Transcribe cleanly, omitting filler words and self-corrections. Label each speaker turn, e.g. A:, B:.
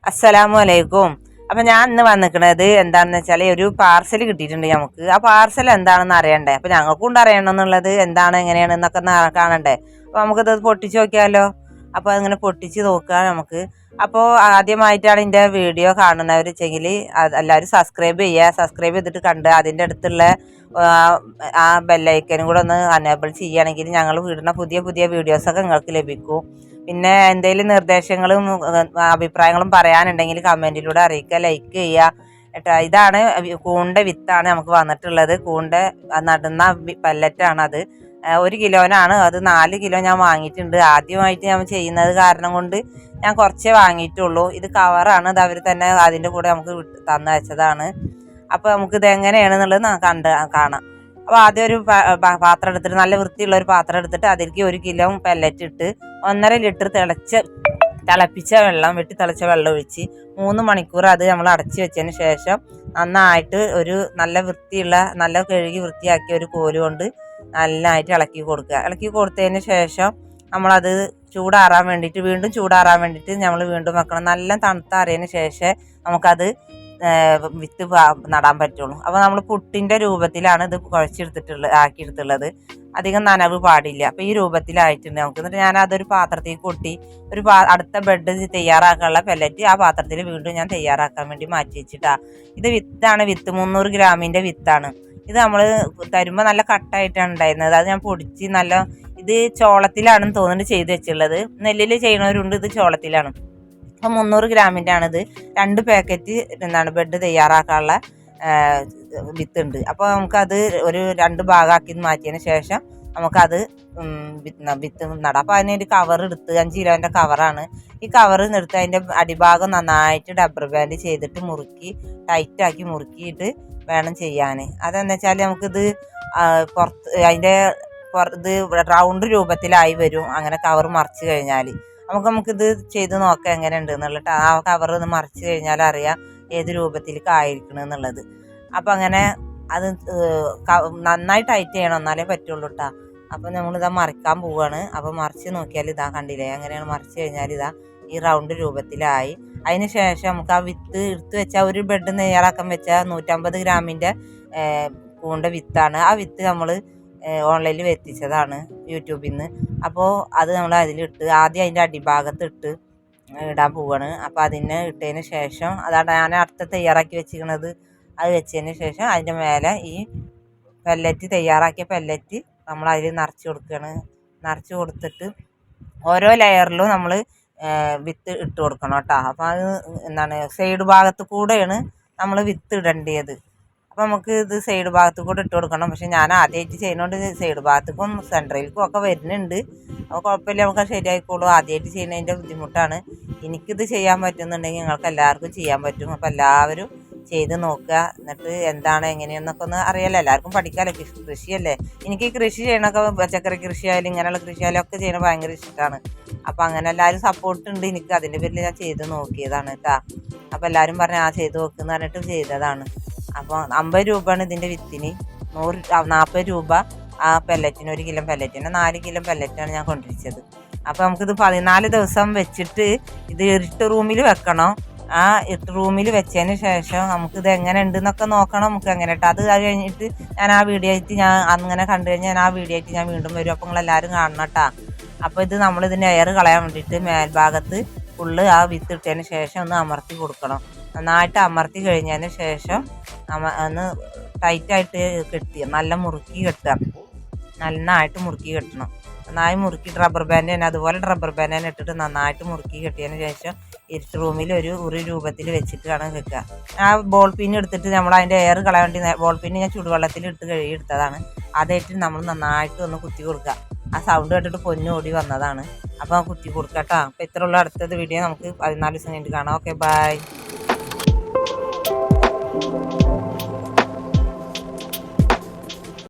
A: അസ്സലാമു അലൈക്കും. അപ്പൊ ഞാൻ ഇന്ന് വന്നിക്കണത് എന്താണെന്ന് വെച്ചാൽ ഒരു പാർസൽ കിട്ടിയിട്ടുണ്ട് നമുക്ക്. ആ പാർസൽ എന്താണെന്ന് അറിയണ്ടേ, അപ്പൊ ഞങ്ങൾക്കും ഉണ്ട് അറിയണം എന്നുള്ളത്, എന്താണ് എങ്ങനെയാണ് എന്നൊക്കെ കാണണ്ടേ. അപ്പൊ നമുക്കിത് പൊട്ടിച്ച് നോക്കിയാലോ. അപ്പൊ അങ്ങനെ പൊട്ടിച്ച് നോക്കാം നമുക്ക്. അപ്പോൾ ആദ്യമായിട്ടാണ് എൻ്റെ വീഡിയോ കാണുന്നവർ വെച്ചെങ്കിൽ എല്ലാവരും സബ്സ്ക്രൈബ് ചെയ്യുക. സബ്സ്ക്രൈബ് ചെയ്തിട്ട് കണ്ട് അതിൻ്റെ അടുത്തുള്ള ആ ബെല്ലൈക്കനും കൂടെ ഒന്ന് അനേബിൾ ചെയ്യുകയാണെങ്കിൽ ഞങ്ങൾ വിടുന്ന പുതിയ പുതിയ വീഡിയോസൊക്കെ നിങ്ങൾക്ക് ലഭിക്കും. പിന്നെ എന്തെങ്കിലും നിർദ്ദേശങ്ങളും അഭിപ്രായങ്ങളും പറയാനുണ്ടെങ്കിൽ കമൻറ്റിലൂടെ അറിയിക്കുക, ലൈക്ക് ചെയ്യുക കേട്ടോ. ഇതാണ് കൂണിൻ്റെ വിത്താണ് നമുക്ക് വന്നിട്ടുള്ളത്. കൂണിൻ്റെ നടുന്ന പല്ലറ്റാണ് അത്. 1 കിലോനാണ് അത്. 4 കിലോ ഞാൻ വാങ്ങിയിട്ടുണ്ട്. ആദ്യമായിട്ട് ഞാൻ ചെയ്യുന്നത് കാരണം കൊണ്ട് ഞാൻ കുറച്ചേ വാങ്ങിയിട്ടുള്ളൂ. ഇത് കവറാണ്, ഇത് അവർ തന്നെ അതിൻ്റെ കൂടെ നമുക്ക് തന്നു വെച്ചതാണ്. അപ്പോൾ നമുക്കിത് എങ്ങനെയാണെന്നുള്ളത് കാണാം. അപ്പോൾ ആദ്യം ഒരു പാത്രം എടുത്തിട്ട്, നല്ല വൃത്തിയുള്ള ഒരു പാത്രം എടുത്തിട്ട് അതിലേക്ക് 1 കിലോ പെല്ലറ്റ് ഇട്ട് 1.5 ലിറ്റർ തിളപ്പിച്ച വെള്ളം, തിളച്ച വെള്ളം ഒഴിച്ച് 3 മണിക്കൂർ അത് നമ്മൾ അടച്ചു വെച്ചതിന് ശേഷം നന്നായിട്ട് ഒരു നല്ല വൃത്തിയുള്ള, നല്ല കഴുകി വൃത്തിയാക്കിയ ഒരു കോല് കൊണ്ട് നന്നായിട്ട് ഇളക്കി കൊടുക്കുക. ഇളക്കി കൊടുത്തതിന് ശേഷം നമ്മളത് ചൂടാറാൻ വേണ്ടിയിട്ട്, വീണ്ടും ചൂടാറാൻ വേണ്ടിയിട്ട് നമ്മൾ വീണ്ടും വെക്കണം. നല്ല തണുത്താറിയതിന് ശേഷം നമുക്കത് വിത്ത് നടാൻ പറ്റുള്ളൂ. അപ്പോൾ നമ്മൾ പുട്ടിൻ്റെ രൂപത്തിലാണ് ഇത് ആക്കിയെടുത്തുള്ളത്. അധികം നനവ് പാടില്ല. അപ്പോൾ ഈ രൂപത്തിലായിട്ടുണ്ട് നമുക്ക്. എന്നിട്ട് ഞാൻ അതൊരു പാത്രത്തിൽ കൊട്ടി അടുത്ത ബെഡ് തയ്യാറാക്കാനുള്ള പെല്ലറ്റ് ആ പാത്രത്തിൽ വീണ്ടും ഞാൻ തയ്യാറാക്കാൻ വേണ്ടി മാറ്റി വെച്ചിട്ടാണ്. ഇത് വിത്താണ്, വിത്ത് 300 ഗ്രാമിൻ്റെ വിത്താണ്. ഇത് നമ്മൾ തരുമ്പോൾ നല്ല കട്ടായിട്ടാണ് ഉണ്ടായിരുന്നത്. അത് ഞാൻ പൊടിച്ച് ഇത് ചോളത്തിലാണെന്ന് തോന്നുന്നുണ്ട് ചെയ്ത് വെച്ചുള്ളത്. നെല്ലിൽ ചെയ്യണവരുണ്ട്, ഇത് ചോളത്തിലാണ്. അപ്പം 300 ഗ്രാമിൻ്റെ ആണിത്. 2 പാക്കറ്റ് ബെഡ് തയ്യാറാക്കാനുള്ള വിത്തുണ്ട്. അപ്പോൾ നമുക്കത് ഒരു 2 ഭാഗമാക്കി മാറ്റിയതിന് ശേഷം നമുക്കത് വിത്ത് നടാം. അപ്പോൾ അതിനൊരു കവർ എടുത്ത് 5 കിലോൻ്റെ കവറാണ്. ഈ കവർ എടുത്ത് അതിൻ്റെ അടിഭാഗം നന്നായിട്ട് റബ്ബർ ബാൻഡ് ചെയ്തിട്ട് ടൈറ്റാക്കി മുറുക്കിയിട്ട് വേണം ചെയ്യാൻ. അതെന്ന് വെച്ചാൽ നമുക്കിത് അതിൻ്റെ ഇത് റൗണ്ട് രൂപത്തിലായി വരും. അങ്ങനെ കവർ മറിച്ച് കഴിഞ്ഞാൽ നമുക്കിത് ചെയ്ത് നോക്കാം എങ്ങനെയുണ്ട് എന്നുള്ളത്. ആ കവർ ഒന്ന് മറിച്ച് കഴിഞ്ഞാൽ അറിയാം ഏത് രൂപത്തിലേക്കായിരിക്കണം എന്നുള്ളത്. അപ്പം അങ്ങനെ അത് നന്നായി ടൈറ്റ് ചെയ്യണം, എന്നാലേ പറ്റുള്ളൂ കേട്ടോ. അപ്പം നമ്മളിതാ മറിക്കാൻ പോവുകയാണ്. അപ്പം മറിച്ച് നോക്കിയാൽ ഇതാ കണ്ടില്ലേ, അങ്ങനെയാണ് മറിച്ച് കഴിഞ്ഞാൽ ഇതാ ഈ റൗണ്ട് രൂപത്തിലായി. അതിന് ശേഷം നമുക്ക് ആ വിത്ത് എടുത്ത് വെച്ചാൽ ഒരു ബെഡ് തയ്യാറാക്കാൻ വെച്ചാൽ 150 ഗ്രാമിൻ്റെ കൂണിൻ്റെ വിത്താണ്. ആ വിത്ത് നമ്മൾ ഓൺലൈനിൽ എത്തിച്ചതാണ് യൂട്യൂബിൽ നിന്ന്. അപ്പോൾ അത് നമ്മൾ അതിലിട്ട് ആദ്യം അതിൻ്റെ അടിഭാഗത്ത് ഇടാൻ പോവുകയാണ്. അപ്പോൾ അതിന് ഇട്ടതിന് ശേഷം അതാണ് ഞാൻ അടുത്ത തയ്യാറാക്കി വെച്ചിരിക്കുന്നത്. അത് വെച്ചതിന് ശേഷം അതിൻ്റെ മേലെ ഈ തയ്യാറാക്കിയ പെല്ലറ്റ് നമ്മൾ അതിൽ നിറച്ച് കൊടുക്കുകയാണ്. നിറച്ച് കൊടുത്തിട്ട് ഓരോ ലെയറിലും നമ്മൾ വിത്ത് ഇട്ട് കൊടുക്കണം കേട്ടോ. അപ്പോൾ അത് സൈഡ് ഭാഗത്ത് കൂടെയാണ് നമ്മൾ വിത്ത് ഇടേണ്ടത്. അപ്പോൾ നമുക്ക് ഇത് സൈഡ് ഭാഗത്ത് കൂടെ ഇട്ട് കൊടുക്കണം. പക്ഷെ ഞാൻ ആദ്യമായിട്ട് ചെയ്യുന്നതുകൊണ്ട് സൈഡ് ഭാഗത്തേക്കും സെൻട്രലിലേക്കും ഒക്കെ വരുന്നുണ്ട്. അപ്പോൾ കുഴപ്പമില്ല, നമുക്ക് ശരിയായിക്കോളൂ. ആദ്യമായിട്ട് ചെയ്യുന്നതിൻ്റെ ബുദ്ധിമുട്ടാണ്. എനിക്കിത് ചെയ്യാൻ പറ്റുന്നുണ്ടെങ്കിൽ നിങ്ങൾക്ക് എല്ലാവർക്കും ചെയ്യാൻ പറ്റും. അപ്പോൾ എല്ലാവരും ചെയ്ത് നോക്കുക. എന്നിട്ട് എന്താണ് എങ്ങനെയെന്നൊക്കെ ഒന്ന് അറിയാമല്ലോ. എല്ലാവർക്കും പഠിക്കാമല്ലോ. കൃഷിയല്ലേ. എനിക്ക് ഈ കൃഷി ചെയ്യണമൊക്കെ, പച്ചക്കറി കൃഷി ആയാലും ഇങ്ങനെയുള്ള കൃഷി ആയാലും ഒക്കെ ചെയ്യണത് ഭയങ്കര ഇഷ്ടമാണ്. അപ്പോൾ അങ്ങനെ എല്ലാവരും സപ്പോർട്ട് ഉണ്ട് എനിക്ക്. അതിൻ്റെ പേരിൽ ഞാൻ ചെയ്ത് നോക്കിയതാണ് കേട്ടോ. അപ്പോൾ എല്ലാവരും പറഞ്ഞ് ചെയ്ത് നോക്കുമെന്ന് പറഞ്ഞിട്ട് ചെയ്തതാണ്. അപ്പോൾ 50 രൂപയാണ് ഇതിൻ്റെ വിത്തിന്. 40 രൂപ ആ പെല്ലറ്റിന്, 1 കിലോ പെല്ലറ്റിന് 4 കിലോ പെല്ലറ്റാണ് ഞാൻ കൊണ്ടുവച്ചത്. അപ്പോൾ നമുക്കിത് 14 ദിവസം വെച്ചിട്ട് ഇത് ഇരുട്ട് റൂമിൽ വെക്കണം. ആ ഇരുട്ട് റൂമിൽ വെച്ചതിന് ശേഷം നമുക്കിത് എങ്ങനെ ഉണ്ടെന്നൊക്കെ നോക്കണം. നമുക്ക് എങ്ങനെ ഇട്ട് അത് കഴിഞ്ഞിട്ട് ഞാൻ ആ വീഡിയോ ആയിട്ട് ഞാൻ അങ്ങനെ കണ്ടു കഴിഞ്ഞാൽ ആ വീഡിയോ ആയിട്ട് ഞാൻ വീണ്ടും വരും. അപ്പോൾ നിങ്ങളെല്ലാവരും കാണണം കേട്ടോ. അപ്പോൾ ഇത് നമ്മളിതിൻ്റെ എയർ കളയാൻ വേണ്ടിയിട്ട് മേൽഭാഗത്ത് ഫുള്ള് ആ വിത്ത് ഇട്ടതിന് ശേഷം ഒന്ന് അമർത്തി കൊടുക്കണം. നന്നായിട്ട് അമർത്തി കഴിഞ്ഞതിന് ശേഷം ഒന്ന് ടൈറ്റായിട്ട് കെട്ടുക, നല്ല മുറുക്കി കെട്ടുക. നന്നായിട്ട് മുറുക്കി കെട്ടണം. നന്നായി മുറുക്കിയിട്ട് റബ്ബർ ബാൻഡ് തന്നെ, അതുപോലെ റബ്ബർ ബാൻഡ് തന്നെ ഇട്ടിട്ട് നന്നായിട്ട് മുറുക്കി കെട്ടിയതിന് ശേഷം ഇരുട്ട് റൂമിൽ ഒരു ഉറി രൂപത്തിൽ വെച്ചിട്ട് വേണം കെട്ടുക. ആ ബോൾ പിൻ എടുത്തിട്ട് നമ്മൾ അതിൻ്റെ എയർ കളയാൻ വേണ്ടി ബോൾ പിൻ ഞാൻ ചുടുവെള്ളത്തിൽ ഇട്ട് കഴുകി എടുത്തതാണ്. അതായിട്ട് നമ്മൾ നന്നായിട്ട് ഒന്ന് കുത്തി കൊടുക്കുക. ആ സൗണ്ട് കേട്ടിട്ട് പൊന്നോടി വന്നതാണ്. അപ്പോൾ കുത്തി കൊടുക്കുക കേട്ടോ. അപ്പോൾ ഇത്രയുള്ള അടുത്തത് വീഡിയോ നമുക്ക് 14 ദിവസം കഴിഞ്ഞിട്ട് കാണാം. Okay, by.